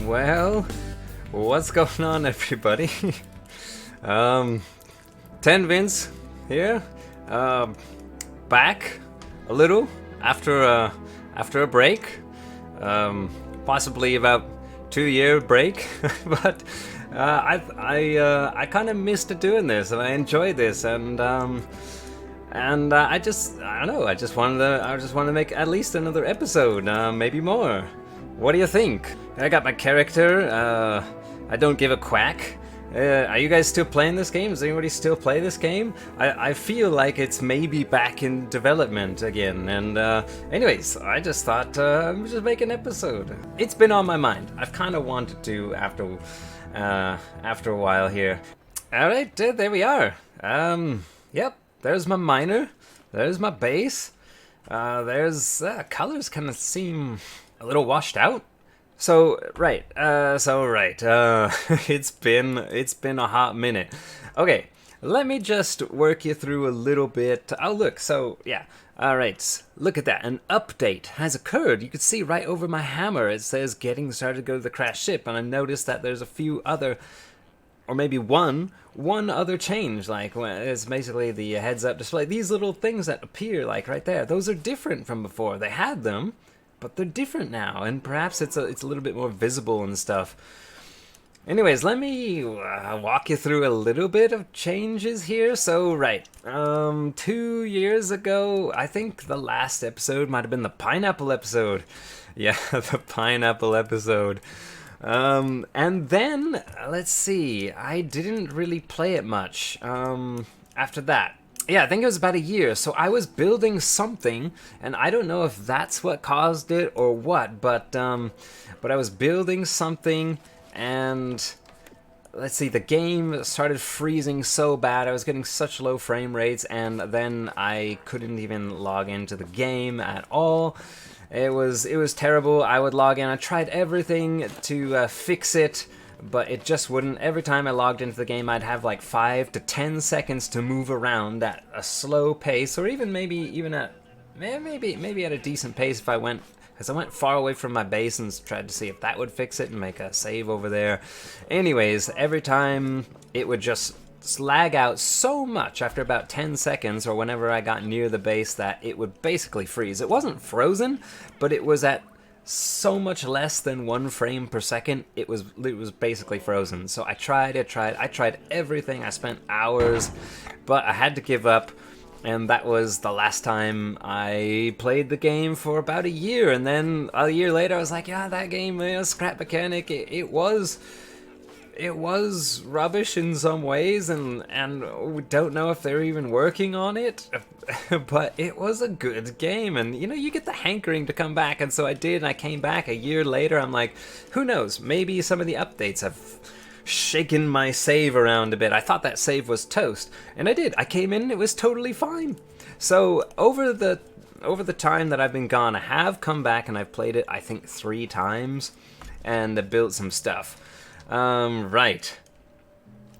Well, what's going on, everybody? Tenvince here, back a little after a break, possibly about 2-year break, but I kind of missed doing this, and I enjoyed this, and I don't know. I just wanted to make at least another episode, maybe more. What do you think? I got my character. I don't give a quack. Are you guys still playing this game? Does anybody still play this game? I feel like it's maybe back in development again. And anyways, I just thought I'm just make an episode. It's been on my mind. I've kind of wanted to after a while here. All right, there we are. Yep. There's my minor. There's my bass. There's colors kind of seem a little washed out. So right. It's been a hot minute. Okay, let me just work you through a little bit. Oh look, so yeah. All right, look at that. An update has occurred. You can see right over my hammer. It says getting started to go to the crash ship, and I noticed that there's a few other, or maybe one other change. Like it's basically the heads up display. These little things that appear like right there. Those are different from before. They had them, but they're different now, and perhaps it's a little bit more visible and stuff. Anyways, let me walk you through a little bit of changes here. So, right, 2 years ago, I think the last episode might have been the pineapple episode. Yeah, the pineapple episode. And then, let's see, I didn't really play it much after that. Yeah, I think it was about a year. So I was building something, and I don't know if that's what caused it or what, but I was building something, and let's see, the game started freezing so bad. I was getting such low frame rates, and then I couldn't even log into the game at all. It was terrible. I would log in. I tried everything to fix it, but it just wouldn't. Every time I logged into the game, I'd have like 5 to 10 seconds to move around at a slow pace, or even maybe at a decent pace if I went, because I went far away from my base and tried to see if that would fix it and make a save over there. Anyways, every time it would just lag out so much after about 10 seconds, or whenever I got near the base, that it would basically freeze. It wasn't frozen, but it was at so much less than 1 frame per second. It was basically frozen. So I tried everything. I spent hours, but I had to give up, and that was the last time I played the game for about a year. And then a year later, I was like, yeah, that game, scrap mechanic, it was rubbish in some ways, and we don't know if they're even working on it, but it was a good game, and you get the hankering to come back, and so I did, and I came back a year later. I'm like, who knows, maybe some of the updates have shaken my save around a bit. I thought that save was toast, and I did. I came in and it was totally fine. So over the time that I've been gone, I have come back and I've played it, I think 3 times, and built some stuff. Right.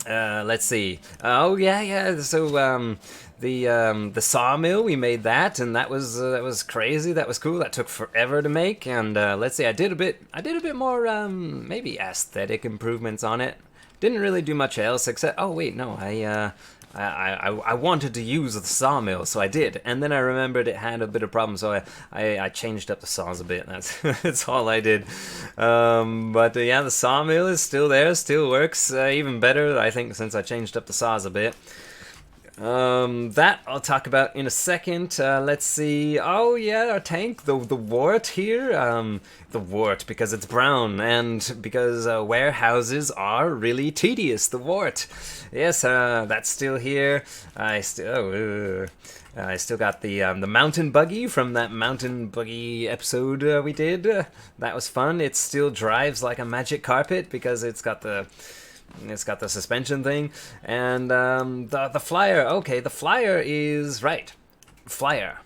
Let's see. Oh yeah. So the sawmill, we made that, and that was crazy. That was cool. That took forever to make. And let's see. I did a bit more maybe aesthetic improvements on it. Didn't really do much else except. Oh wait, no. I wanted to use the sawmill, so I did, and then I remembered it had a bit of problems, so I changed up the saws a bit. That's all I did. But yeah, the sawmill is still there, still works, even better, I think, since I changed up the saws a bit. That I'll talk about in a second. Let's see. Oh yeah, our tank, the wart here. The wart because it's brown, and because warehouses are really tedious. The wart. Yes, that's still here. I still got the mountain buggy from that mountain buggy episode we did. That was fun. It still drives like a magic carpet because it's got the suspension thing. And the flyer. Okay, the flyer is right. Flyer.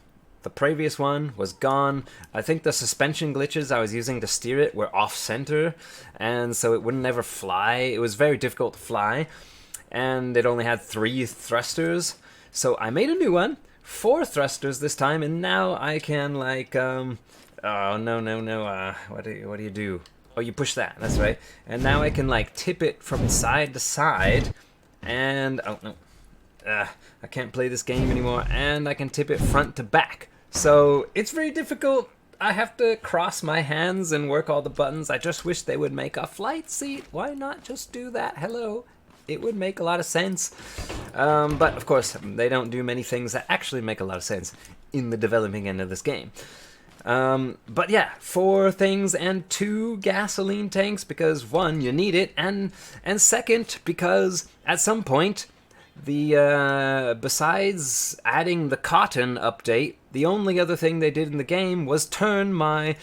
The previous one was gone. I think the suspension glitches I was using to steer it were off-center, and so it wouldn't ever fly. It was very difficult to fly, and it only had 3 thrusters. So I made a new one, 4 thrusters this time, and now I can like oh no. What do you do? Oh, you push that. That's right. And now I can like tip it from side to side, and oh no, I can't play this game anymore. And I can tip it front to back. So it's very difficult. I have to cross my hands and work all the buttons. I just wish they would make a flight seat. Why not just do that? Hello. It would make a lot of sense. But of course, they don't do many things that actually make a lot of sense in the developing end of this game. But yeah, 4 things and 2 gasoline tanks, because 1, you need it, and second, because at some point, besides adding the cotton update, the only other thing they did in the game was turn my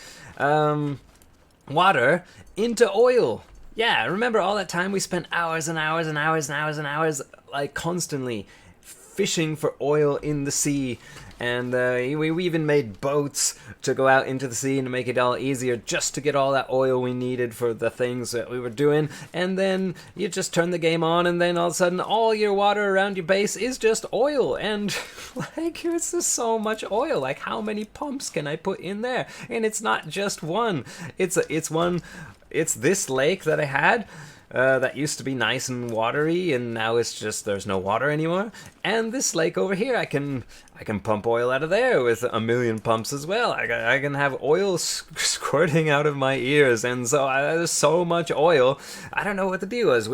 water into oil. Yeah, remember all that time we spent hours and hours and hours and hours and hours, like constantly fishing for oil in the sea. And we even made boats to go out into the sea and to make it all easier just to get all that oil we needed for the things that we were doing. And then you just turn the game on, and then all of a sudden all your water around your base is just oil. And like, it's just so much oil. Like, how many pumps can I put in there? And it's not just one. It's this lake that I had. That used to be nice and watery, and now it's just there's no water anymore. And this lake over here, I can pump oil out of there with a million pumps as well. I can have oil squirting out of my ears, and so there's so much oil. I don't know what the deal is.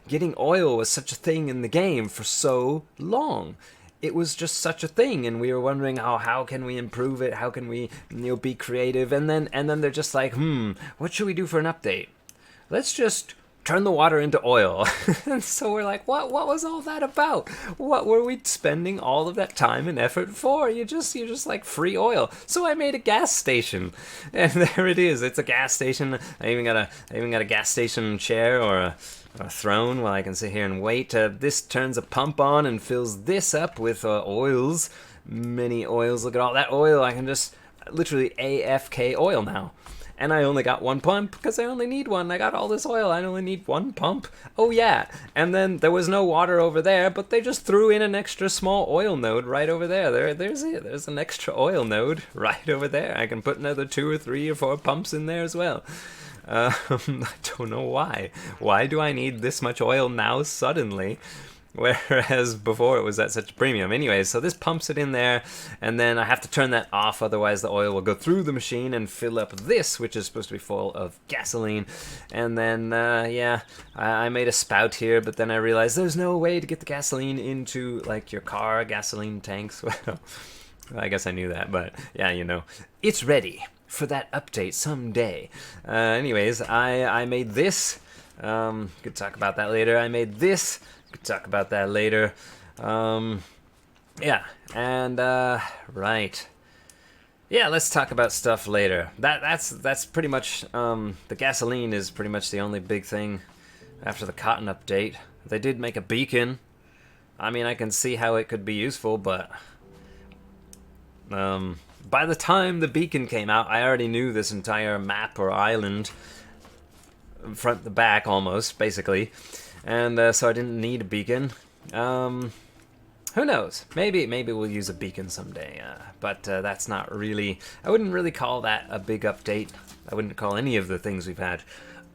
Getting oil was such a thing in the game for so long. It was just such a thing, and we were wondering how can we improve it? How can we be creative? And then they're just like, what should we do for an update? Let's just turn the water into oil. And so we're like, what was all that about? What were we spending all of that time and effort for? You're just like free oil. So I made a gas station, and there it is. It's a gas station. I even got a gas station chair or a throne while I can sit here and wait. This turns a pump on and fills this up with oils, many oils. Look at all that oil. I can just literally AFK oil now. And I only got 1 pump because I only need 1. I got all this oil. I only need 1 pump. Oh yeah. And then there was no water over there, but they just threw in an extra small oil node right over there. There's it. There's an extra oil node right over there. I can put another 2 or 3 or 4 pumps in there as well. I don't know why. Why do I need this much oil now suddenly? Whereas before it was at such a premium. Anyways, so this pumps it in there, and then I have to turn that off, otherwise the oil will go through the machine and fill up this, which is supposed to be full of gasoline. And then, I made a spout here, but then I realized there's no way to get the gasoline into, like, your car gasoline tanks. Well, I guess I knew that, but yeah, it's ready for that update someday. Anyways, I made this. Could talk about that later. I made this. Could talk about that later. Yeah, and right. Yeah, let's talk about stuff later. That's pretty much the gasoline is pretty much the only big thing after the cotton update. They did make a beacon. I mean, I can see how it could be useful, but by the time the beacon came out, I already knew this entire map or island front to back almost, basically. And so I didn't need a beacon. Who knows? Maybe we'll use a beacon someday. But that's not really... I wouldn't really call that a big update. I wouldn't call any of the things we've had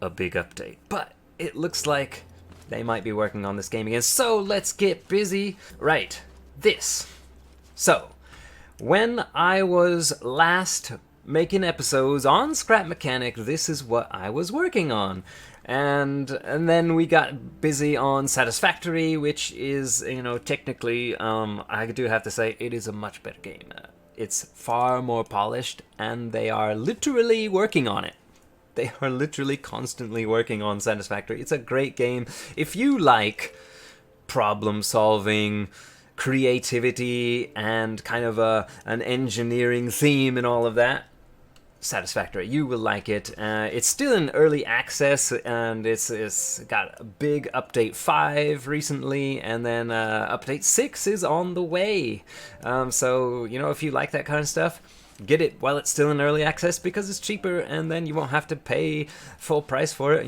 a big update. But it looks like they might be working on this game again. So let's get busy. Right. This. So, when I was last making episodes on Scrap Mechanic, this is what I was working on. And then we got busy on Satisfactory, which is, technically, I do have to say, it is a much better game. It's far more polished, and they are literally working on it. They are literally constantly working on Satisfactory. It's a great game. If you like problem solving, creativity, and kind of an engineering theme and all of that, Satisfactory, you will like it. It's still in early access, and it's got a big update 5 recently, and then update 6 is on the way. So if you like that kind of stuff, get it while it's still in early access, because it's cheaper, and then you won't have to pay full price for it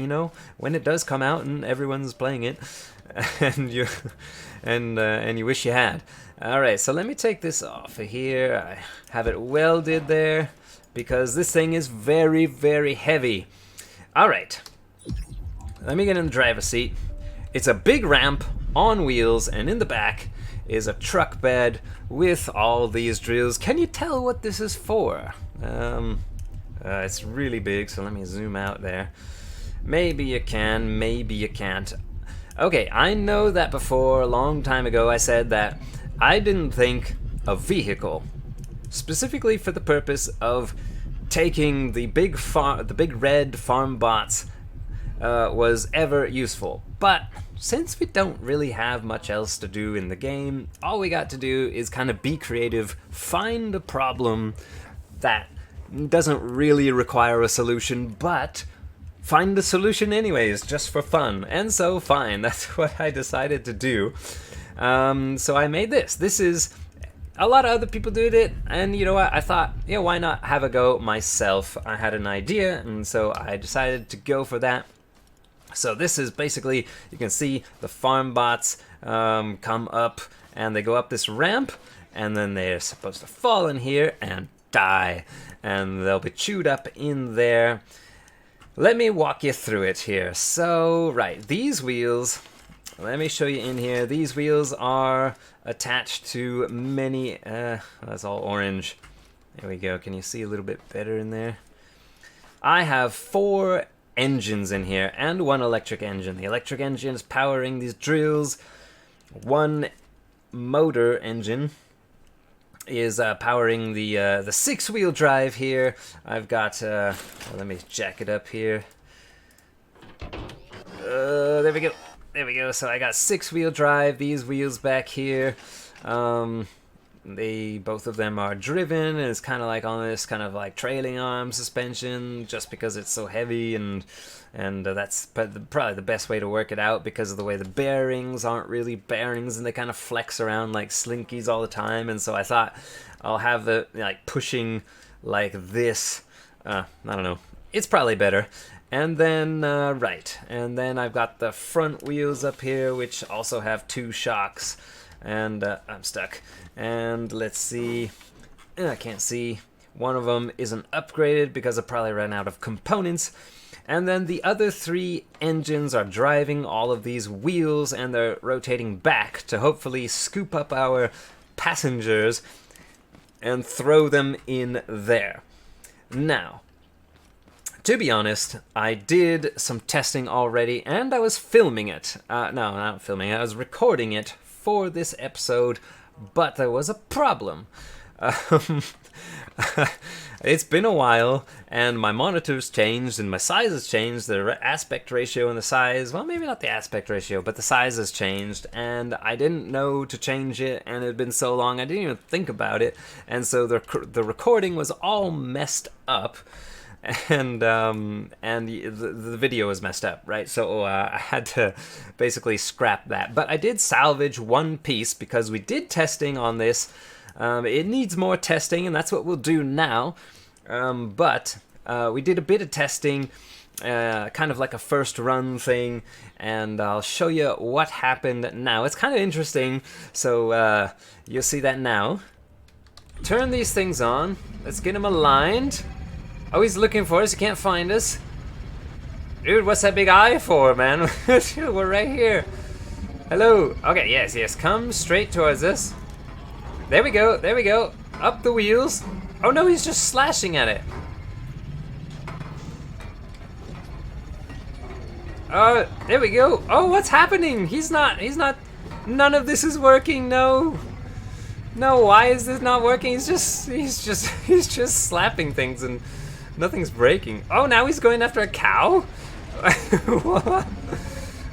when it does come out and everyone's playing it. And you wish you had. All right, so let me take this off of here. I have it welded there, because this thing is very, very heavy. Alright. Let me get in the driver's seat. It's a big ramp on wheels, and in the back is a truck bed with all these drills. Can you tell what this is for? It's really big, so let me zoom out there. Maybe you can, maybe you can't. Okay, I know that before, a long time ago, I said that I didn't think a vehicle, specifically for the purpose of taking the big red farm bots, was ever useful. But since we don't really have much else to do in the game, all we got to do is kind of be creative, find a problem that doesn't really require a solution, but find a solution anyways, just for fun. And so fine, that's what I decided to do. So I made this. This is, a lot of other people did it, and you know what, I thought, yeah, why not have a go myself? I had an idea, and so I decided to go for that. So this is basically, you can see the farm bots come up, and they go up this ramp, and then they're supposed to fall in here and die, and they'll be chewed up in there. Let me walk you through it here. So, right, these wheels, let me show you in here. These wheels are attached to many, that's all orange. There we go, can you see a little bit better in there? I have 4 engines in here and 1 electric engine. The electric engine is powering these drills. 1 motor engine is powering the 6-wheel drive here. I've got, well, let me jack it up here. There we go. There we go. So I got 6-wheel drive. These wheels back here. Both of them are driven, and it's kind of like on this kind of like trailing arm suspension, just because it's so heavy, and that's probably the best way to work it out, because of the way the bearings aren't really bearings, and they kind of flex around like slinkies all the time. And so I thought I'll have the like pushing like this. I don't know. It's probably better. And then right, and then I've got the front wheels up here, which also have 2 shocks. And I'm stuck. And let's see. I can't see. One of them isn't upgraded because I probably ran out of components. And then the other 3 engines are driving all of these wheels, and they're rotating back to hopefully scoop up our passengers and throw them in there. Now, to be honest, I did some testing already, and I was filming it. No, not filming it. I was recording it for this episode, but there was a problem. It's been a while, and my monitor's changed, and my size has changed. The aspect ratio and the size, well, maybe not the aspect ratio, but the size has changed, and I didn't know to change it, and it had been so long I didn't even think about it, and so the recording was all messed up. And the video was messed up, right? So I had to basically scrap that. But I did salvage 1 piece because we did testing on this. It needs more testing, and that's what we'll do now. But we did a bit of testing, kind of like a first run thing, and I'll show you what happened now. It's kind of interesting, so you'll see that now. Turn these things on. Let's get them aligned. Oh, he's looking for us. He can't find us. Dude, what's that big eye for, man? We're right here. Hello. Okay, yes. Come straight towards us. There we go. There we go. Up the wheels. Oh, no, he's just slashing at it. Oh, there we go. Oh, what's happening? He's not. None of this is working. No, why is this not working? He's just slapping things and nothing's breaking. Oh, now he's going after a cow?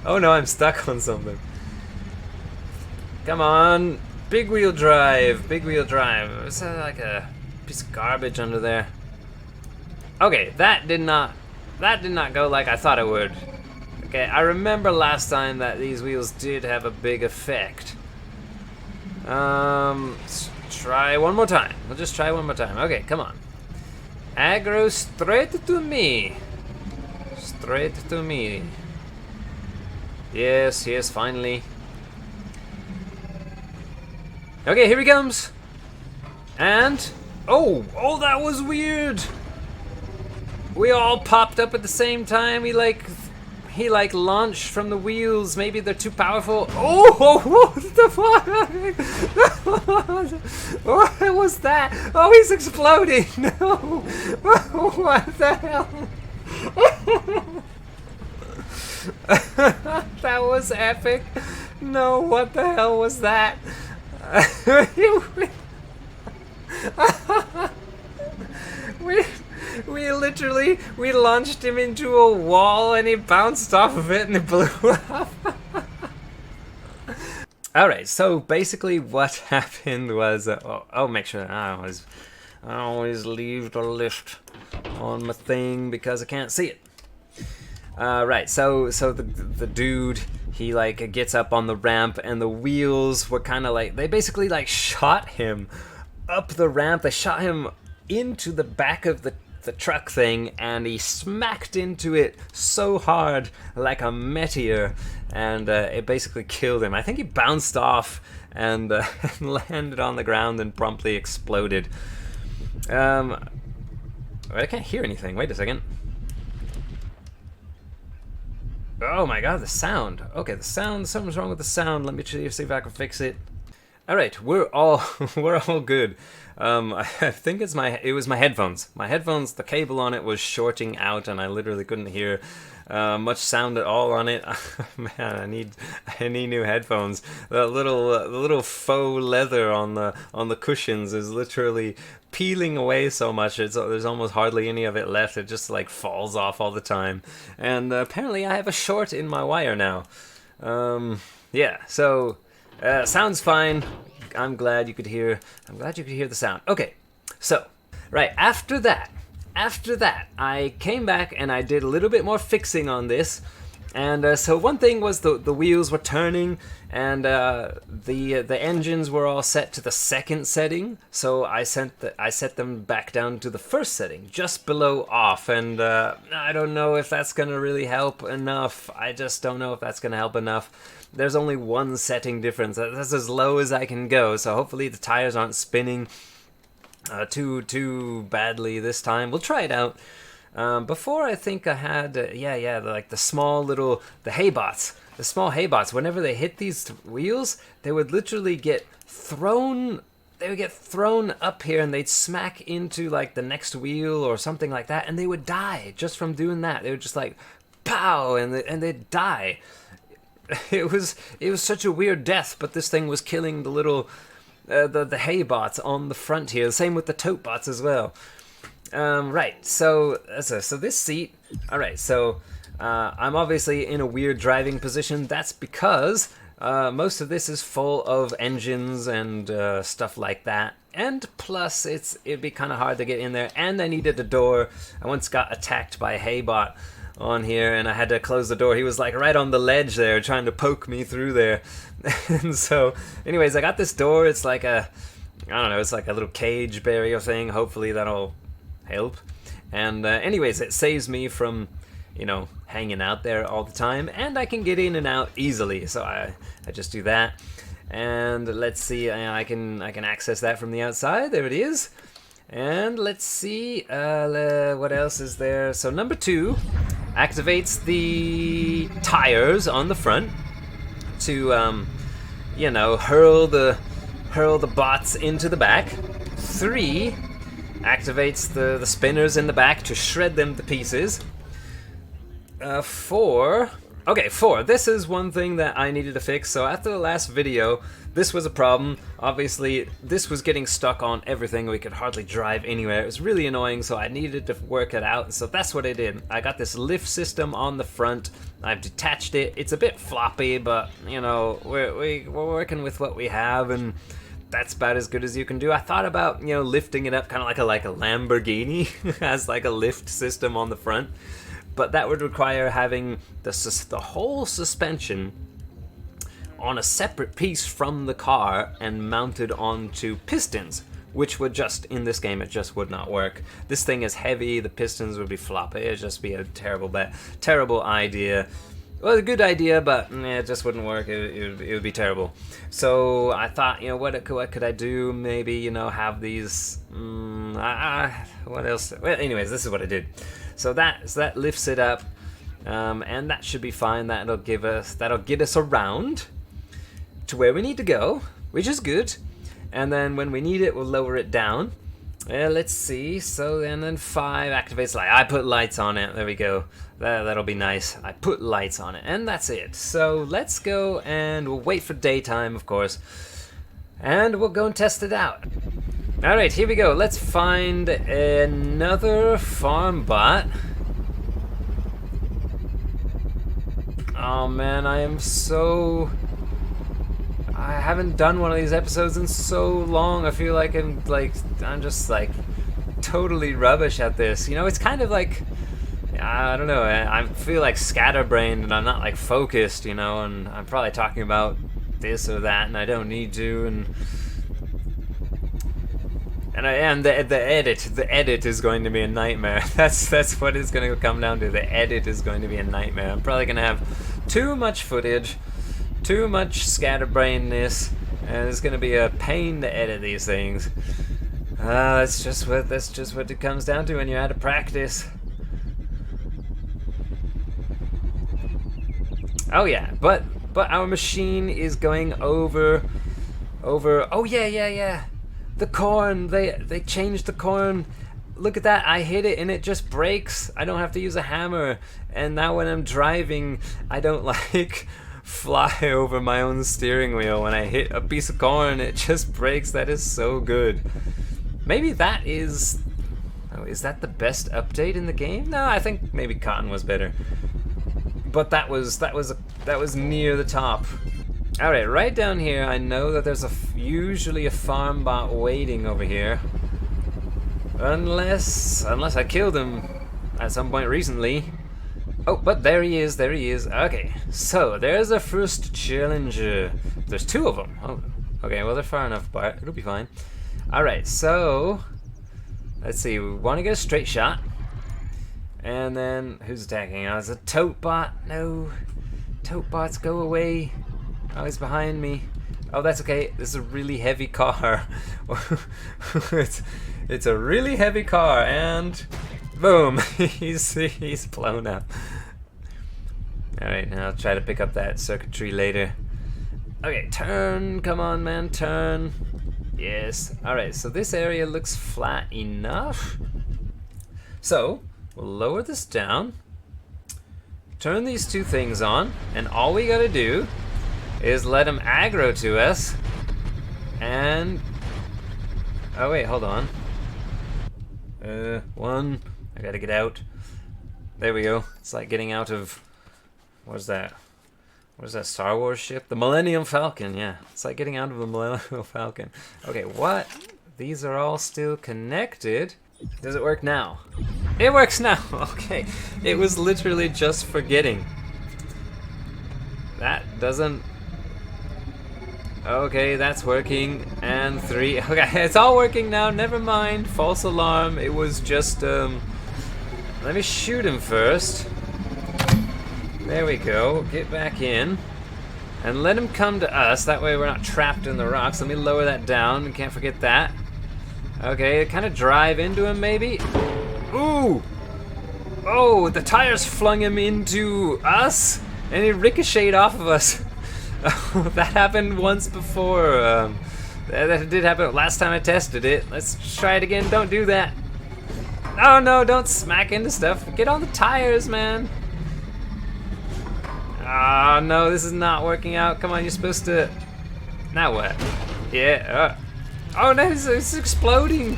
Oh no, I'm stuck on something. Come on. Big wheel drive. Big wheel drive. Is that like a piece of garbage under there? Okay, that did not go like I thought it would. Okay, I remember last time that these wheels did have a big effect. Let's try one more time. We'll just try one more time. Okay, come on. Aggro straight to me. Straight to me. Yes, finally. Okay, here he comes. And, oh, that was weird. We all popped up at the same time. He like launched from the wheels. Maybe they're too powerful. Oh, what the fuck? What was that? Oh, he's exploding. No. What the hell? That was epic. No, what the hell was that? We literally, we launched him into a wall and he bounced off of it and it blew up. Alright, so basically what happened was, make sure I always leave the lift on my thing because I can't see it. Right, so the dude, he like gets up on the ramp and the wheels were kind of like, they basically like shot him up the ramp. They shot him into the back of the truck thing and he smacked into it so hard like a meteor and it basically killed him. I think he bounced off and landed on the ground and promptly exploded. I can't hear anything. Wait a second. Oh my god, the sound. Okay, the sound, something's wrong with the sound. Let me see if I can fix it. Alright, we're all good. I think it was my headphones. My headphones, the cable on it was shorting out and I literally couldn't hear much sound at all on it. Man, I need new headphones. The little faux leather on the cushions is literally peeling away so much. There's almost hardly any of it left. It just like falls off all the time. And apparently I have a short in my wire now. Yeah, so sounds fine. I'm glad you could hear the sound. Okay, so right after that, I came back and I did a little bit more fixing on this. And so one thing was the wheels were turning and the engines were all set to the second setting. So I set them back down to the first setting, just below off. And I don't know if that's gonna really help enough. I just don't know if that's gonna help enough. There's only one setting difference. That's as low as I can go. So hopefully the tires aren't spinning too badly this time. We'll try it out. Before I think I had, like the small little, the haybots. The small haybots, whenever they hit these wheels, they would literally get thrown, up here and they'd smack into like the next wheel or something like that and they would die just from doing that. They would just like, pow, and they'd die. It was such a weird death, but this thing was killing the little, the haybots on the front here. Same with the tote bots as well. Right, so this seat, alright, so I'm obviously in a weird driving position. That's because most of this is full of engines and stuff like that. And plus, it'd be kind of hard to get in there. And I needed a door. I once got attacked by a haybot on here, and I had to close the door. He was like right on the ledge there, trying to poke me through there. And so, anyways, I got this door. It's like I don't know, it's like a little cage barrier thing. Hopefully that'll help. And anyways, it saves me from, hanging out there all the time, and I can get in and out easily. So I just do that. And let's see, I can access that from the outside. There it is. And let's see, what else is there? So number 2 activates the tires on the front to, hurl the bots into the back. 3 activates the spinners in the back to shred them to pieces. 4. Okay, 4. This is one thing that I needed to fix. So after the last video, this was a problem. Obviously, this was getting stuck on everything. We could hardly drive anywhere. It was really annoying, so I needed to work it out. So that's what I did. I got this lift system on the front. I've detached it. It's a bit floppy, but, we're working with what we have, and that's about as good as you can do. I thought about, lifting it up kind of like a Lamborghini has like a lift system on the front. But that would require having the whole suspension on a separate piece from the car and mounted onto pistons, which would just, in this game, it just would not work. This thing is heavy, the pistons would be floppy, it'd just be a terrible idea. Well, a good idea, but it just wouldn't work. It would be terrible. So I thought, what could I do? Maybe, have these. What else? Well, anyways, this is what I did. So that lifts it up, and that should be fine. That'll get us around to where we need to go, which is good. And then when we need it, we'll lower it down. Let's see. So then 5 activates light. I put lights on it. There we go. That'll be nice. I put lights on it, and that's it. So let's go, and we'll wait for daytime, of course, and we'll go and test it out. All right, here we go. Let's find another farm bot. Oh man, I haven't done one of these episodes in so long. I feel like I'm just totally rubbish at this. It's kind of like, I don't know, I feel like scatterbrained and I'm not focused, and I'm probably talking about this or that and I don't need to, and the edit is going to be a nightmare. That's what it's going to come down to. The edit is going to be a nightmare. I'm probably going to have too much footage, too much scatterbrainness, and it's going to be a pain to edit these things. That's just what it comes down to when you're out of practice. Oh yeah, but our machine is going over. Oh yeah. The corn. They changed the corn. Look at that. I hit it and it just breaks. I don't have to use a hammer. And now when I'm driving, I don't fly over my own steering wheel. When I hit a piece of corn, it just breaks. That is so good. Maybe that is. Oh, is that the best update in the game? No, I think maybe Cotton was better. But that was near the top. All right, right down here. I know that there's usually a farm bot waiting over here, unless I killed him at some point recently. Oh, but there he is. Okay, so there's the first challenger. There's 2 of them. Oh, okay. Well, they're far enough apart. It'll be fine. All right, so let's see. We want to get a straight shot. And then, who's attacking us? A tote bot? No. Tote bots, go away. Oh, he's behind me. Oh, that's okay. This is a really heavy car. it's a really heavy car, and boom. he's blown up. Alright, now I'll try to pick up that circuitry later. Okay, turn. Come on, man, turn. Yes. Alright, so this area looks flat enough. So we'll lower this down, turn these 2 things on, and all we gotta do is let them aggro to us, and... Oh wait, hold on. 1, I gotta get out. There we go. It's like getting out of... What's that? What is that Star Wars ship? The Millennium Falcon, yeah. It's like getting out of the Millennium Falcon. Okay, what? These are all still connected. Does it work now? It works now! Okay. It was literally just forgetting. That doesn't... Okay, that's working. And 3... Okay, it's all working now. Never mind. False alarm. It was just, Let me shoot him first. There we go. Get back in. And let him come to us. That way we're not trapped in the rocks. Let me lower that down. Can't forget that. Okay, kind of drive into him, maybe. Ooh! Oh, the tires flung him into us, and he ricocheted off of us. Oh, that happened once before. That did happen last time I tested it. Let's try it again. Don't do that. Oh no, don't smack into stuff. Get on the tires, man. Oh no, this is not working out. Come on, you're supposed to... Now what? Yeah. Oh no, it's exploding.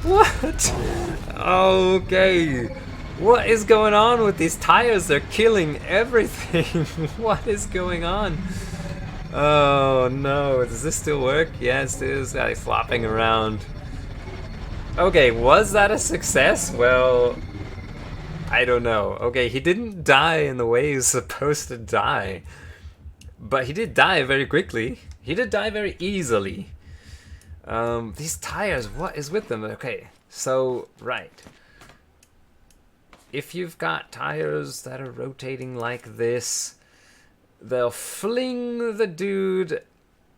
What? Okay. What is going on with these tires? They're killing everything. What is going on? Oh no, does this still work? Yes, it is. Like flopping around. Okay, was that a success? Well, I don't know. Okay, he didn't die in the way he's supposed to die. But he did die very quickly. He did die very easily. These tires, what is with them? Okay, so, right. If you've got tires that are rotating like this, they'll fling the dude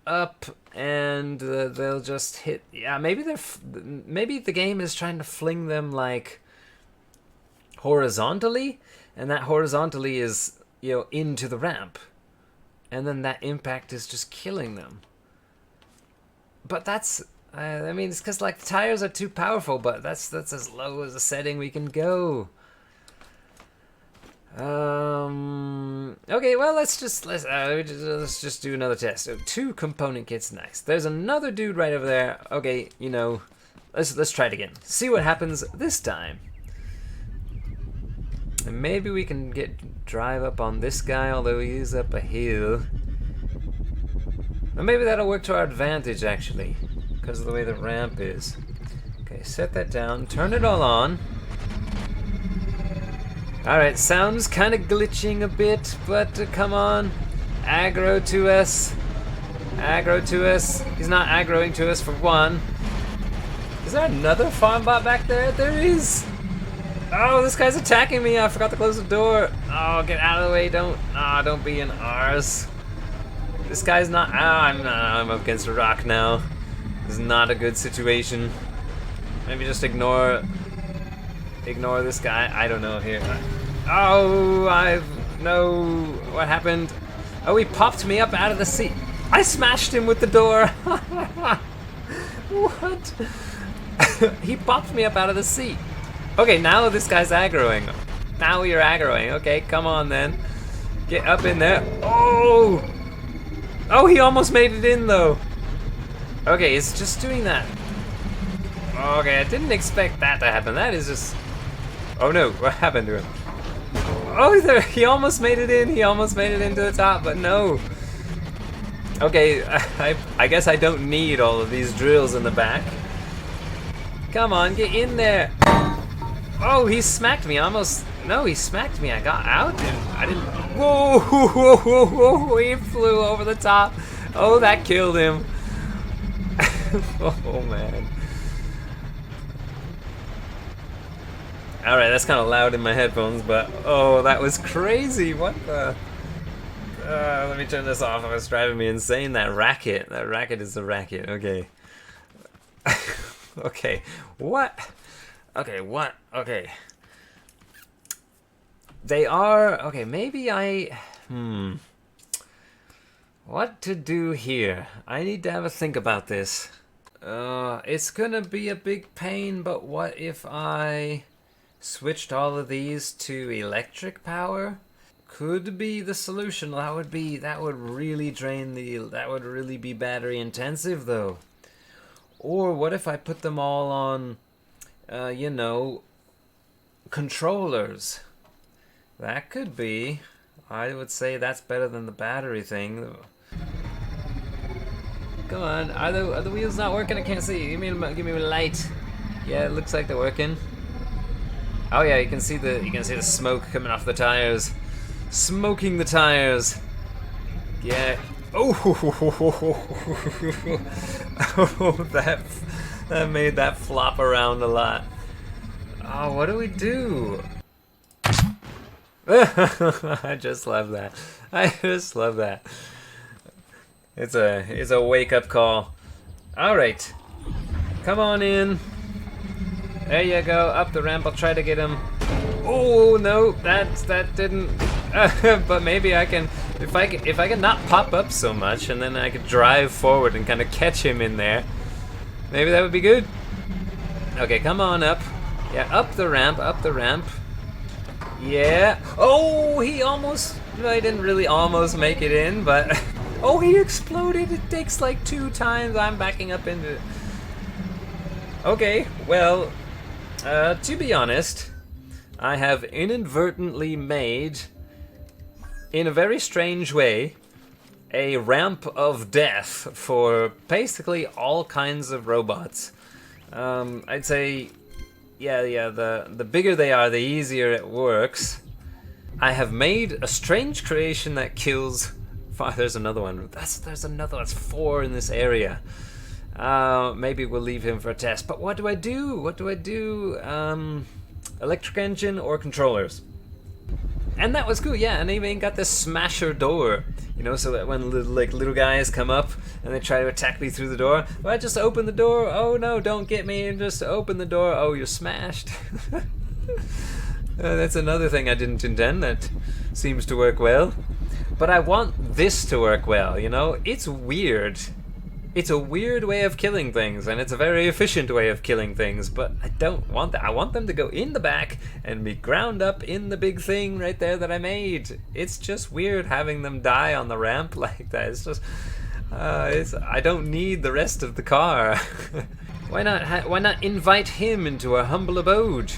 up, and they'll just hit. Yeah, maybe maybe the game is trying to fling them like horizontally, and that horizontally is, you know, into the ramp, and then that impact is just killing them. But that's, I mean, it's because like the tires are too powerful, but that's as low as a setting we can go. Okay, well, let's just do another test. So 2 component kits, nice. There's another dude right over there. Okay, you know, let's try it again. See what happens this time. And maybe we can drive up on this guy, although he is up a hill. Or maybe that'll work to our advantage, actually, because of the way the ramp is. Okay, set that down, turn it all on. Alright, sounds kind of glitching a bit, but come on. Aggro to us. Aggro to us. He's not aggroing to us for one. Is there another farm bot back there? There is! Oh, this guy's attacking me. I forgot to close the door. Oh, get out of the way. Don't be in ours. This guy's not. I'm up against a rock now. This is not a good situation. Maybe just ignore this guy. I don't know here. Oh, what happened? Oh, he popped me up out of the seat. I smashed him with the door. What? He popped me up out of the seat. Okay, now this guy's aggroing. Now you're aggroing. Okay, come on then. Get up in there. Oh! Oh, he almost made it in though. Okay, it's just doing that. Okay, I didn't expect that to happen. That is just... Oh no, what happened to him? Oh, there, he almost made it in. He almost made it into the top, but no. Okay, I guess I don't need all of these drills in the back. Come on, get in there. Oh, he smacked me almost. No, he smacked me. I got out and I didn't. Whoa, whoa, whoa, whoa, he flew over the top. Oh, that killed him. Oh, man. Alright, that's kind of loud in my headphones, but oh, that was crazy. What the? Let me turn this off. It was driving me insane. That racket is a racket. Okay. Okay. What? Okay, what? Okay. They are... Okay, maybe I... What to do here? I need to have a think about this. It's gonna be a big pain, but what if I switched all of these to electric power? Could be the solution. That would really drain that would really be battery intensive though. Or what if I put them all on, you know, controllers? That could be. I would say that's better than the battery thing. Come on, are the wheels not working? I can't see. Give me a light. Yeah, it looks like they're working. Oh yeah, you can see the smoke coming off the tires. Smoking the tires. Yeah. Oh, oh, that made that flop around a lot. Oh, what do we do? I just love that. I just love that. It's a wake-up call. All right, come on in. There you go, up the ramp. I'll try to get him. Oh no, that didn't. But maybe I can, if I can not pop up so much, and then I could drive forward and kind of catch him in there. Maybe that would be good. Okay, come on up. Yeah, up the ramp, up the ramp. Yeah. Oh, he almost. No, he didn't really almost make it in, but. Oh, he exploded. It takes like 2 times. I'm backing up into it. Okay, well, to be honest, I have inadvertently made, in a very strange way, a ramp of death for basically all kinds of robots. I'd say, yeah, the bigger they are, the easier it works. I have made a strange creation that kills... There's another one. There's another. That's 4 in this area. Maybe we'll leave him for a test. But what do I do? What do I do? Electric engine or controllers? And that was cool, yeah. And they even got this smasher door, you know, so that when little guys come up and they try to attack me through the door, well, I just open the door. Oh no, don't get me! And just open the door. Oh, you're smashed. That's another thing I didn't intend. That seems to work well. But I want this to work well, you know? It's weird. It's a weird way of killing things, and it's a very efficient way of killing things, but I don't want that. I want them to go in the back and be ground up in the big thing right there that I made. It's just weird having them die on the ramp like that. It's just... I don't need the rest of the car. Why not invite him into a humble abode?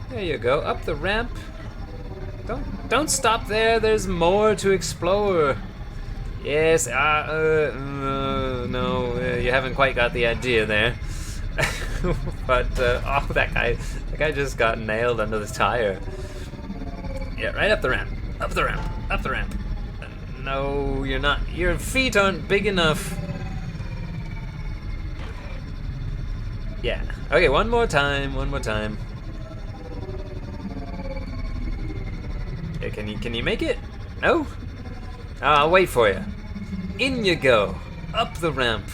There you go, up the ramp. Don't stop there, there's more to explore. Yes, no, you haven't quite got the idea there. But, oh, that guy just got nailed under the tire. Yeah, right up the ramp, up the ramp, up the ramp. No, you're not, your feet aren't big enough. Yeah, okay, one more time. Yeah, can you make it? No? I'll wait for you. In you go. Up the ramp.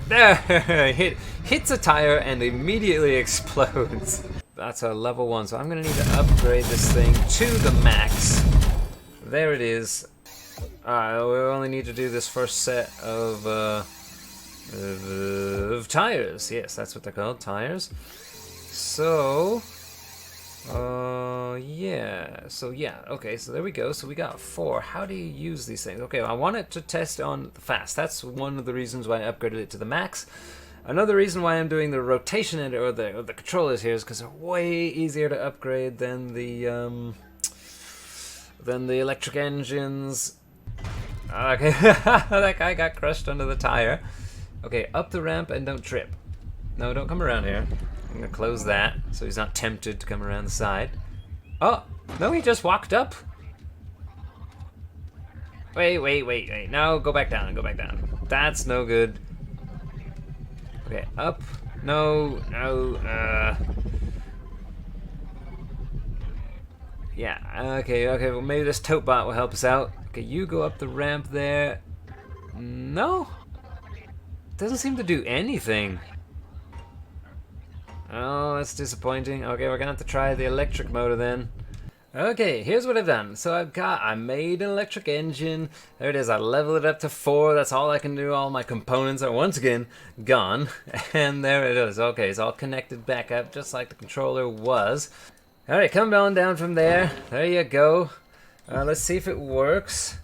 There! Hits a tire and immediately explodes. That's a level 1, so I'm gonna need to upgrade this thing to the max. There it is. We only need to do this first set of tires. Yes, that's what they're called, tires. So... yeah, okay, so there we go. So we got 4. How do you use these things? Okay, well, I want it to test on fast. That's one of the reasons why I upgraded it to the max. Another reason why I'm doing the rotation or the controllers here is because they're way easier to upgrade than the electric engines. Okay, that guy got crushed under the tire. Okay, up the ramp and don't trip. No, don't come around here. I'm gonna close that so he's not tempted to come around the side. Oh, no, he just walked up. Wait. No, go back down. That's no good. Okay, up. No. Yeah, okay, well maybe this tote bot will help us out. Okay, you go up the ramp there. No? Doesn't seem to do anything. Oh, that's disappointing. Okay, we're gonna have to try the electric motor then. Okay, here's what I've done. So I made an electric engine. There it is, I leveled it up to 4. That's all I can do. All my components are once again gone. And there it is. Okay, it's all connected back up just like the controller was. Alright, come on down from there. There you go. Let's see if it works.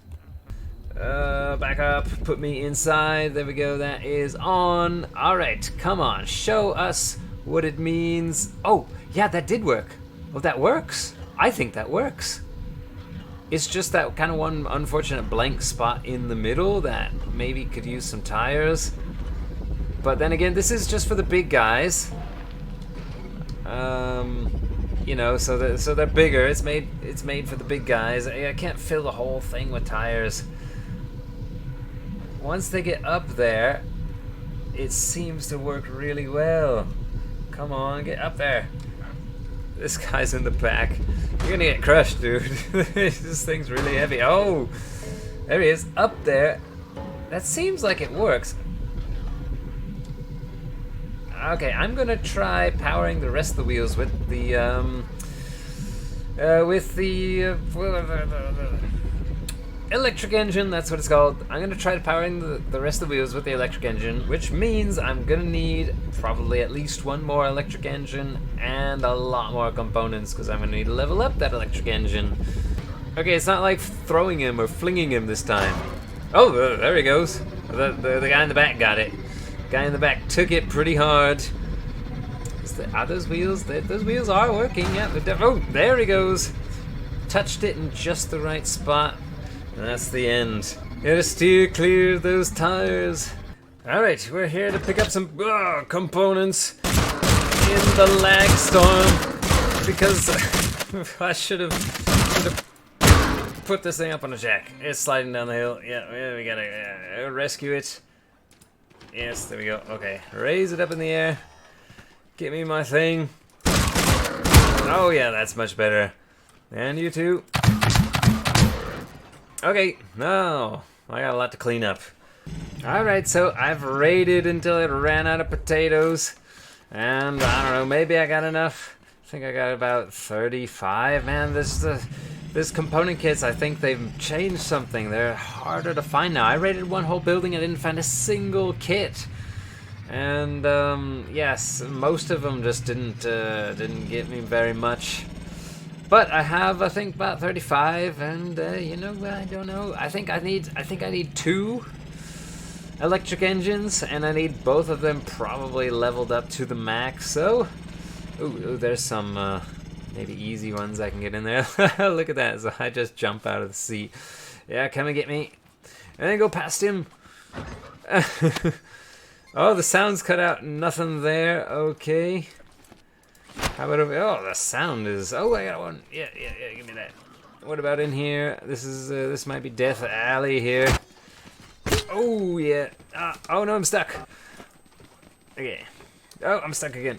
Back up, put me inside. There we go, that is on. Alright, come on, show us what it means. Oh, yeah, that did work. Oh, that works. I think that works. It's just that kind of one unfortunate blank spot in the middle that maybe could use some tires. But then again, this is just for the big guys. You know, so they're bigger. It's made for the big guys. I can't fill the whole thing with tires. Once they get up there, it seems to work really well. Come on, get up there. This guy's in the back. You're gonna get crushed, dude. This thing's really heavy. Oh, there he is, up there. That seems like it works. Okay, I'm gonna try powering the rest of the wheels with the electric engine. That's what it's called. I'm gonna try powering the rest of the wheels with the electric engine, which means I'm gonna need probably at least one more electric engine and a lot more components because I'm gonna need to level up that electric engine. Okay, it's not like throwing him or flinging him this time. Oh, there he goes. The guy in the back got it. Guy in the back took it pretty hard. Are those wheels? Those wheels are working. Yeah. Oh, there he goes. Touched it in just the right spot. And that's the end. Gotta steer clear of those tires. All right, we're here to pick up some components in the lag storm because I should have put this thing up on a jack. It's sliding down the hill. Yeah, we gotta rescue it. Yes, there we go. Okay, raise it up in the air. Get me my thing. Oh yeah, that's much better. And you too. Okay, no. I got a lot to clean up. Alright, so I've raided until it ran out of potatoes. And I don't know, maybe I got enough. I think I got about 35. Man, this component kits, I think they've changed something. They're harder to find now. I raided one whole building and didn't find a single kit. And yes, most of them just didn't get me very much. But I have, I think, about 35, and you know, I don't know. I think I need 2 electric engines, and I need both of them probably leveled up to the max. So, ooh, there's some maybe easy ones I can get in there. Look at that! So I just jump out of the seat. Yeah, come and get me, and then go past him. Oh, the sound's cut out. Nothing there. Okay. How about over? Oh, the sound is. Oh, I got one. Yeah. Give me that. What about in here? This is. This might be Death Alley here. Oh yeah. Oh no, I'm stuck. Okay. Oh, I'm stuck again.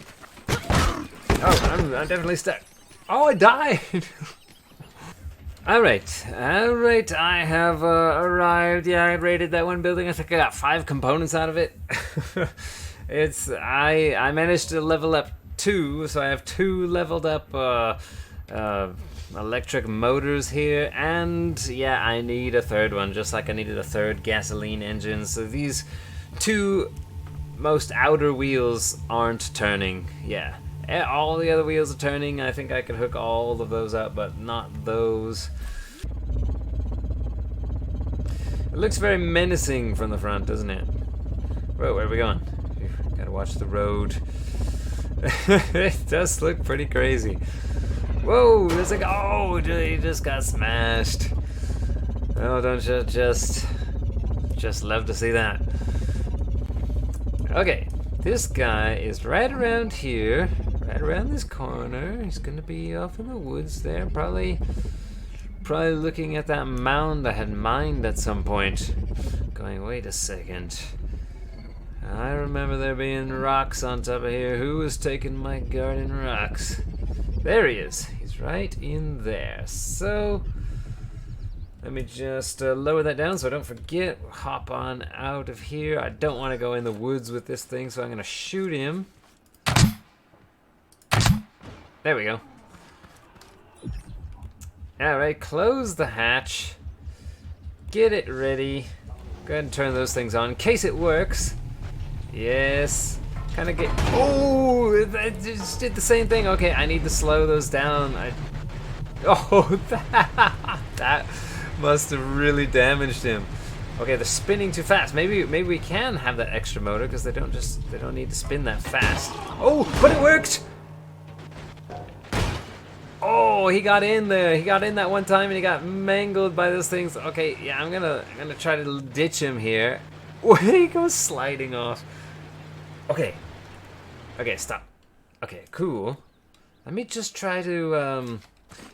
Oh, I'm definitely stuck. Oh, I died. All right. I have arrived. Yeah, I raided that one building. I think I got 5 components out of it. I managed to level up 2, so I have 2 leveled up electric motors here, and yeah, I need a 3rd one, just like I needed a 3rd gasoline engine. So these 2 most outer wheels aren't turning. Yeah, all the other wheels are turning. I think I could hook all of those up, but not those. It looks very menacing from the front, doesn't it? Whoa, where are we going? Gotta watch the road. It does look pretty crazy. Whoa, there's like, oh, he just got smashed. Oh, don't you just love to see that. Okay, this guy is right around here, right around this corner. He's gonna be off in the woods there, probably looking at that mound I had mined at some point. Going, wait a second. I remember there being rocks on top of here. Who was taking my garden rocks? There he is. He's right in there. So, let me just lower that down so I don't forget. Hop on out of here. I don't want to go in the woods with this thing, so I'm going to shoot him. There we go. Alright, close the hatch. Get it ready. Go ahead and turn those things on in case it works. Yes. Kind of get. Oh, it just did the same thing. Okay, I need to slow those down. Oh, that must have really damaged him. Okay, they're spinning too fast. Maybe we can have that extra motor because they don't need to spin that fast. Oh, but it worked. Oh, he got in there. He got in that one time and he got mangled by those things. Okay, yeah, I'm gonna try to ditch him here. Oh, he goes sliding off. Okay. Okay, stop. Okay, cool. Let me just try to,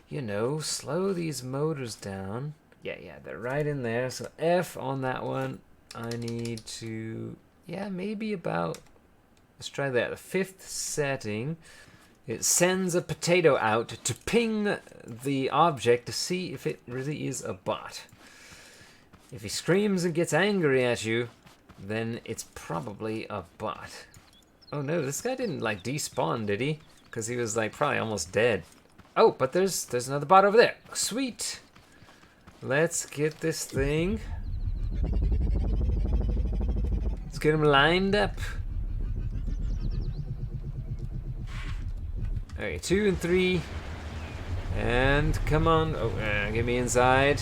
you know, slow these motors down. Yeah, they're right in there. So F on that one. I need to, yeah, maybe about, let's try that. The 5th setting. It sends a potato out to ping the object to see if it really is a bot. If he screams and gets angry at you, then it's probably a bot. Oh no, this guy didn't like despawn, did he? Because he was like probably almost dead. Oh, but there's another bot over there. Sweet. Let's get this thing. Let's get him lined up. Okay, 2 and 3. And come on. Oh, get me inside.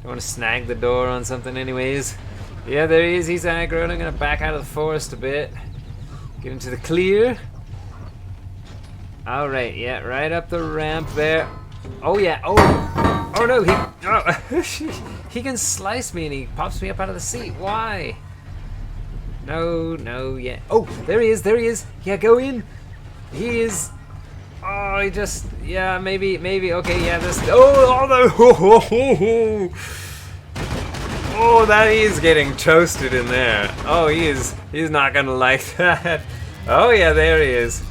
I want to snag the door on something anyways. Yeah, there he is. He's aggro. I'm going to back out of the forest a bit. Get into the clear. Alright, yeah, right up the ramp there. Oh, yeah. Oh no. He can slice me and he pops me up out of the seat. Why? No, yeah. Oh, there he is. Yeah, go in. He is. Oh, he just. Yeah, maybe. Okay, yeah, this. Oh, no. Oh, that is getting toasted in there. Oh, he's not gonna like that. Oh yeah, there he is.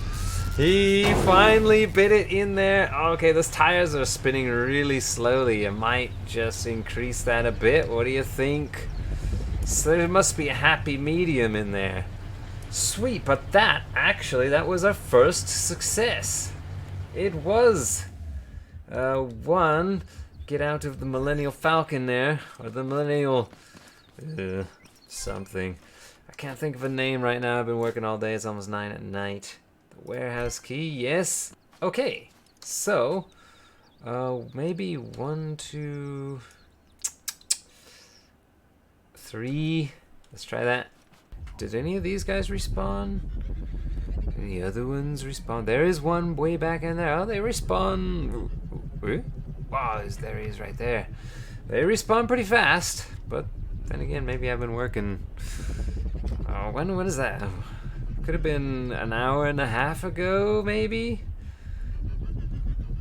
He finally bit it in there. Okay, those tires are spinning really slowly. I might just increase that a bit. What do you think? So there must be a happy medium in there. Sweet, but that was our first success. It was. One, get out of the Millennial Falcon there, or the Millennial something. I can't think of a name right now. I've been working all day. It's almost 9 at night. The warehouse key, yes. Okay, so maybe 1, 2, 3. Let's try that. Did any of these guys respawn? Any other ones respawn? There is one way back in there. Oh, they respawn. Wow, there he is right there. They respawn pretty fast, but then again, maybe I've been working. Oh, when is that? Could have been an hour and a half ago, maybe?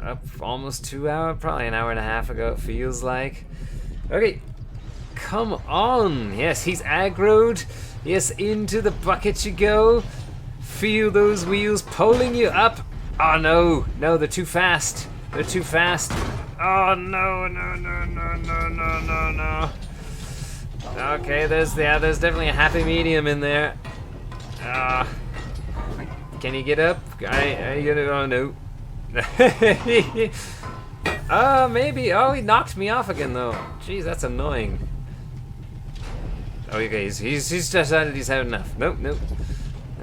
Up almost 2 hours, probably an hour and a half ago, it feels like. Okay, come on. Yes, he's aggroed. Yes, into the bucket you go. Feel those wheels pulling you up. Oh no, no, they're too fast. They're too fast. Oh no, no, no, no, no, no, no, no. Okay, there's definitely a happy medium in there. Can you get up? Are you gonna? Oh no. Maybe. Oh, he knocked me off again though. Jeez, that's annoying. Oh, okay, he's decided he's had enough. Nope, nope.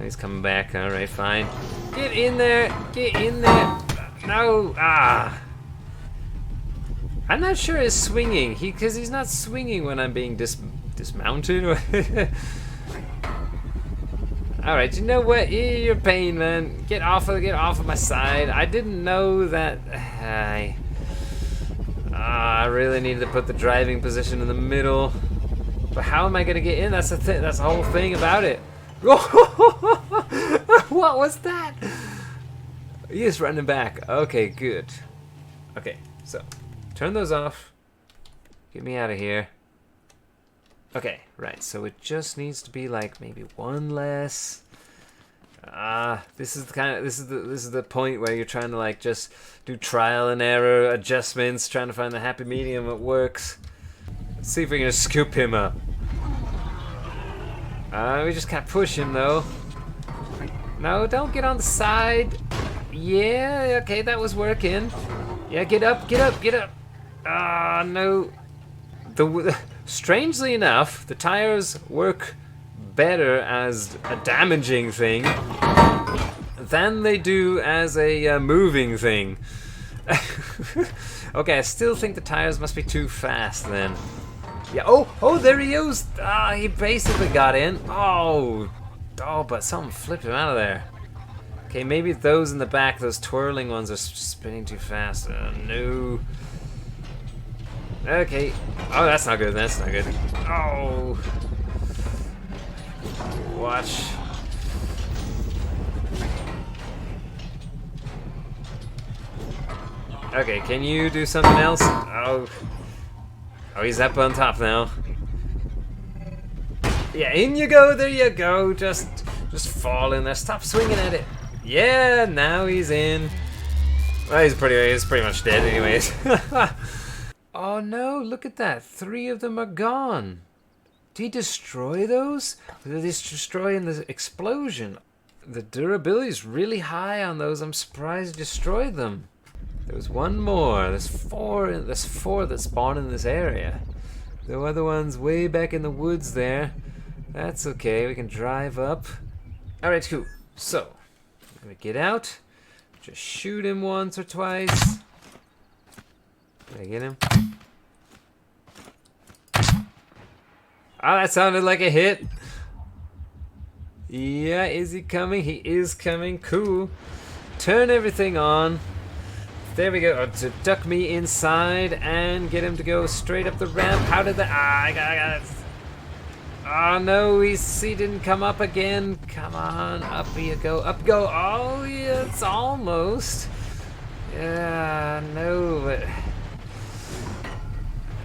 He's coming back. All right, fine. Get in there. Get in there. No. I'm not sure it's swinging. Because he's not swinging when I'm being dismounted. All right, you know what? You're a pain, man. Get off of my side. I didn't know that. I really needed to put the driving position in the middle. But how am I gonna get in? That's the thing. That's the whole thing about it. What was that? He is running back. Okay, good. Okay, so turn those off. Get me out of here. Okay, right. So it just needs to be like maybe one less. This is the point where you're trying to like just do trial and error adjustments, trying to find the happy medium that works. Let's see if we can just scoop him up. We just can't push him though. No, don't get on the side. Yeah, okay, that was working. Yeah, get up, get up, get up. No. Strangely enough, the tires work better as a damaging thing than they do as a moving thing. Okay, I still think the tires must be too fast then. Yeah. Oh, there he is. He basically got in. Oh, but something flipped him out of there. Okay, maybe those in the back, those twirling ones, are spinning too fast. No. Okay. Oh, that's not good. That's not good. Oh. Watch. Okay, can you do something else? Oh, he's up on top now. Yeah, in you go. There you go. Just fall in there. Stop swinging at it. Yeah, now he's in. Well, he's pretty much dead anyways. Oh no, look at that. 3 of them are gone. Did he destroy those? Or did he destroy in the explosion? The durability is really high on those. I'm surprised he destroyed them. There was one more. There's 4 that spawn in this area. The other one's way back in the woods there. That's okay. We can drive up. Alright, cool. So, I'm gonna get out. Just shoot him once or twice. Did I get him? Oh, that sounded like a hit. Yeah, is he coming? He is coming. Cool. Turn everything on. There we go. To duck me inside and get him to go straight up the ramp. How did that? I got it. Oh no, he didn't come up again. Come on, up you go. Up go. Oh yeah, it's almost. Yeah, no, but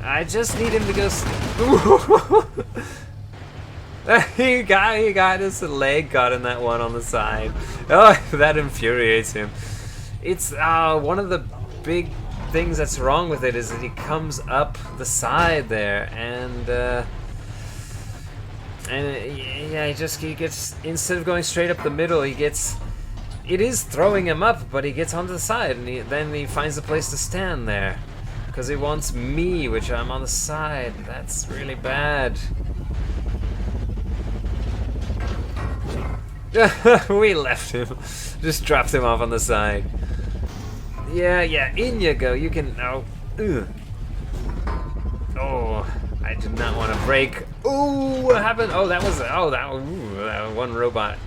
I just need him to go. he got his leg got in that one on the side. Oh, that infuriates him. It's one of the big things that's wrong with it is that he comes up the side there, and yeah, he gets, instead of going straight up the middle, he gets, it is throwing him up, but he gets onto the side, and then he finds a place to stand there because he wants me, which I'm on the side. That's really bad. We left him. Just dropped him off on the side. Yeah, in you go. You can... Oh, oh, I did not want to break. Ooh, what happened? Oh, that was... that one robot.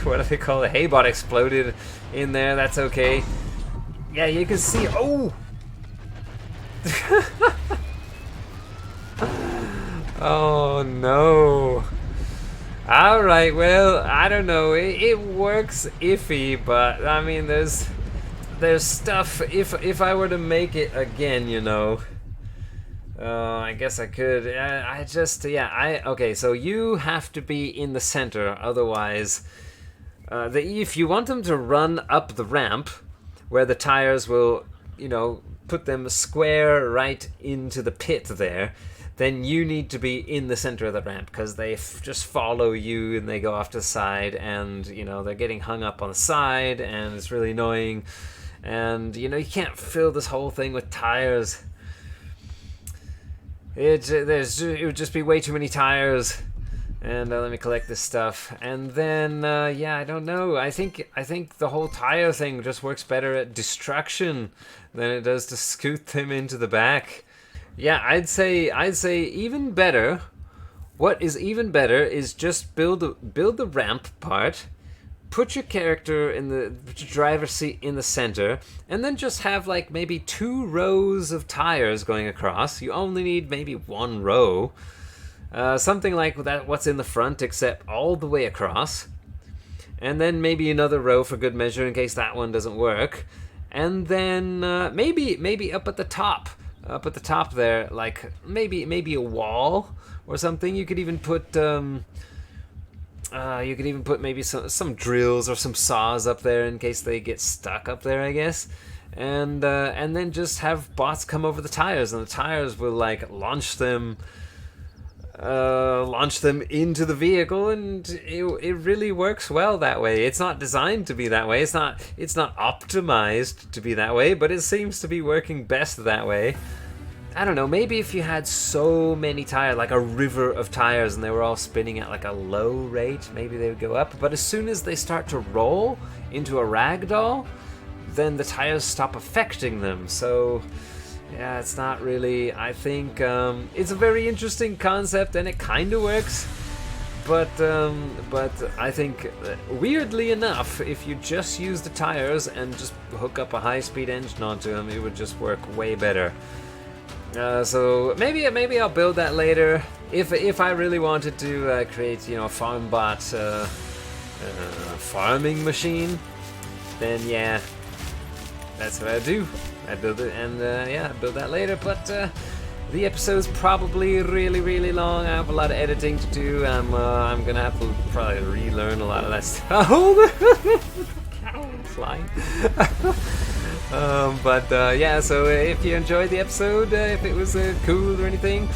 What do they call it? Haybot exploded in there. That's okay. Yeah, you can see... Oh! Oh, no. Alright, well, I don't know, it works iffy, but I mean, there's stuff, if I were to make it again, you know, I guess I could, okay, so you have to be in the center, otherwise, if you want them to run up the ramp, where the tires will, you know, put them square right into the pit there, then you need to be in the center of the ramp, because they just follow you and they go off to the side, and you know, they're getting hung up on the side, and it's really annoying, and you know, you can't fill this whole thing with tires. It would just be way too many tires. And let me collect this stuff, and then yeah, I don't know, I think the whole tire thing just works better at destruction than it does to scoot them into the back. Yeah, I'd say even better. What is even better is just build the ramp part, put your character in the driver's seat in the center, and then just have like maybe 2 rows of tires going across. You only need maybe 1 row, something like that. What's in the front, except all the way across, and then maybe another row for good measure in case that one doesn't work, and then maybe up at the top. Up at the top there, like maybe a wall or something. You could even put maybe some drills or some saws up there in case they get stuck up there, I guess. And then just have bots come over the tires, and the tires will like launch them into the vehicle, and it really works well that way. It's not designed to be that way. It's not optimized to be that way, but it seems to be working best that way. I don't know, maybe if you had so many tires, like a river of tires, and they were all spinning at like a low rate, maybe they would go up. But as soon as they start to roll into a ragdoll, then the tires stop affecting them. So yeah, it's not really, I think it's a very interesting concept, and it kind of works, but I think weirdly enough, if you just use the tires and just hook up a high-speed engine onto them, it would just work way better. So maybe I'll build that later if I really wanted to create, you know, a farm bot farming machine. Then yeah, that's what I do. I build it, and yeah, I build that later. But the episode's probably really long. I have a lot of editing to do. I'm gonna have to probably relearn a lot of that stuff. Cow flying. Yeah, so if you enjoyed the episode, if it was cool or anything,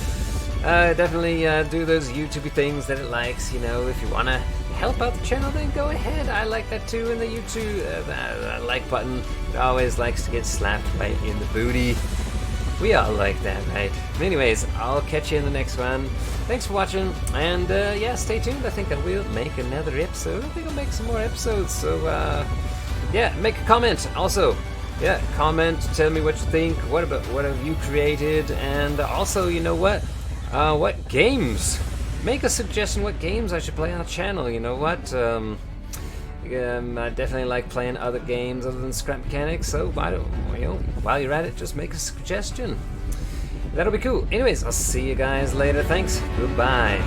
definitely do those YouTube things that it likes. You know, if you want to help out the channel, then go ahead. I like that too. In the YouTube, that like button, it always likes to get slapped right in the booty. We all like that, right? Anyways, I'll catch you in the next one. Thanks for watching, and yeah, stay tuned. I think I will make another episode. I think I'll make some more episodes. So yeah, make a comment also. Yeah, comment, tell me what you think, what have you created, and also, you know what games? Make a suggestion what games I should play on the channel, you know what? I definitely like playing other games other than Scrap Mechanics, so while you're at it, just make a suggestion. That'll be cool. Anyways, I'll see you guys later. Thanks. Goodbye.